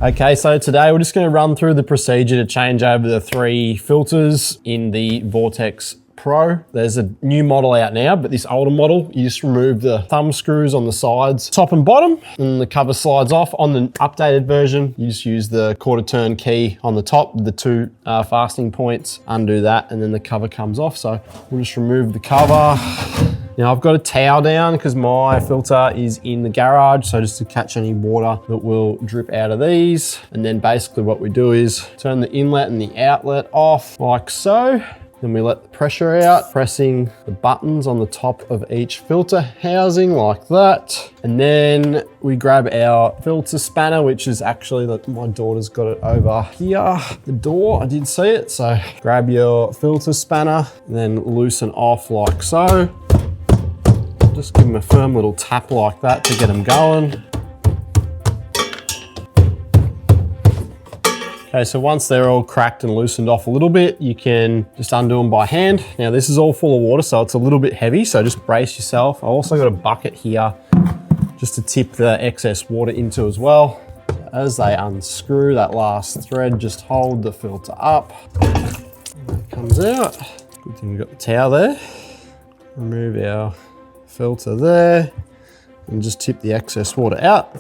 Okay, so today we're just going to run through the procedure to change over the 3 filters in the Vortex Pro. There's a new model out now, but this older model, you just remove the thumb screws on the sides, top and bottom, and the cover slides off. On the updated version, you just use the quarter turn key on the top, the 2 fastening points, undo that, and then the cover comes off. So we'll just remove the cover. Now I've got a towel down because my filter is in the garage, so just to catch any water that will drip out of these. And then basically what we do is turn the inlet and the outlet off like so. Then we let the pressure out, pressing the buttons on the top of each filter housing like that. And then we grab our filter spanner, which is actually, my daughter's got it over here, the door, I did see it. So grab your filter spanner and then loosen off like so. Just give them a firm little tap like that to get them going. Okay, so once they're all cracked and loosened off a little bit, you can just undo them by hand. Now this is all full of water, so it's a little bit heavy, so just brace yourself. I also got a bucket here just to tip the excess water into as well. As they unscrew that last thread, just hold the filter up. That comes out. Good thing we've got the towel there. Remove our filter there and just tip the excess water out.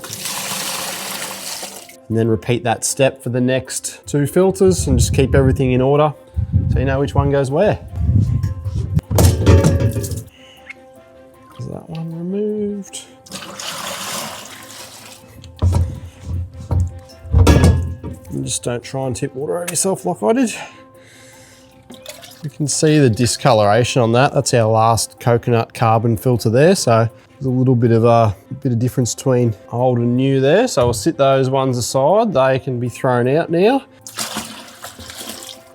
And then repeat that step for the next 2 filters and just keep everything in order so you know which one goes where. Is that one removed? And just don't try and tip water over yourself like I did. You can see the discoloration on that. That's our last coconut carbon filter there. So there's a little bit of difference between old and new there. So we'll sit those ones aside. They can be thrown out now.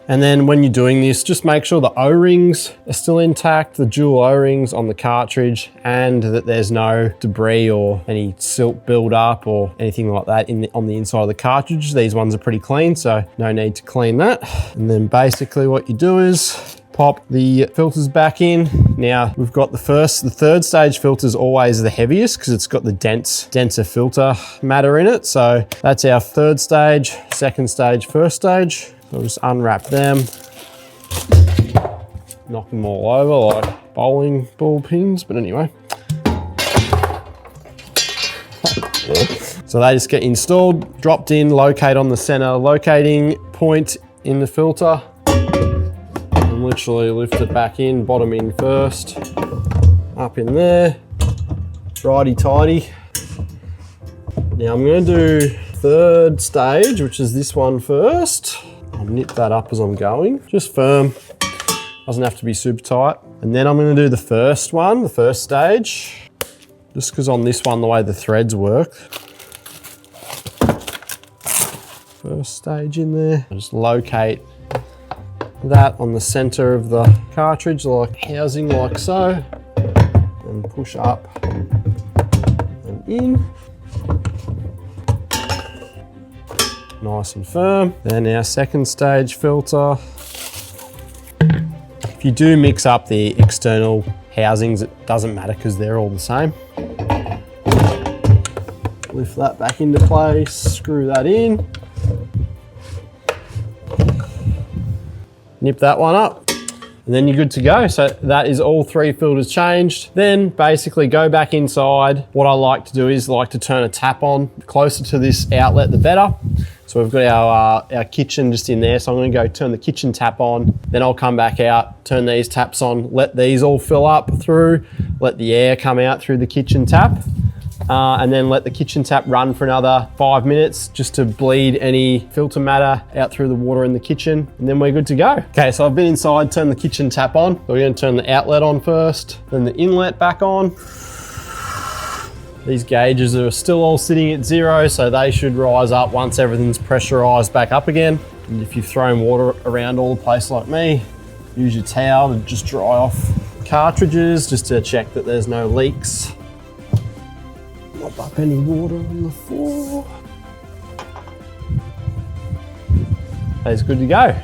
And then when you're doing this, just make sure the O-rings are still intact, the dual O-rings on the cartridge, and that there's no debris or any silt build up or anything like that on the inside of the cartridge. These ones are pretty clean, so no need to clean that. And then basically what you do is pop the filters back in. Now we've got the third stage filter is always the heaviest because it's got the denser filter matter in it. So that's our 3rd stage, 2nd stage, 1st stage. I'll just unwrap them, knock them all over like bowling ball pins, but anyway. So they just get installed, dropped in, locate on the center locating point in the filter, and literally lift it back in, bottom in first, up in there, righty-tighty. Now I'm going to do 3rd stage, which is this one first. I'll nip that up as I'm going, just firm, doesn't have to be super tight. And then I'm going to do the first one, the 1st stage, just because on this one, the way the threads work. 1st stage in there, I just locate that on the center of the cartridge, like housing like so, and push up and in. Nice and firm. Then our 2nd stage filter. If you do mix up the external housings, it doesn't matter because they're all the same. Lift that back into place, screw that in. Nip that one up, and then you're good to go. So that is all 3 filters changed. Then basically go back inside. What I like to do is to turn a tap on. Closer to this outlet, the better. So we've got our kitchen just in there. So I'm going to go turn the kitchen tap on. Then I'll come back out, turn these taps on, let these all fill up through, let the air come out through the kitchen tap. And then let the kitchen tap run for another 5 minutes just to bleed any filter matter out through the water in the kitchen, and then we're good to go. Okay, so I've been inside, turned the kitchen tap on. We're going to turn the outlet on first, then the inlet back on. These gauges are still all sitting at 0, so they should rise up once everything's pressurized back up again. And if you've thrown water around all the place like me, use your towel to just dry off cartridges just to check that there's no leaks. Mop up any water on the floor. That's good to go.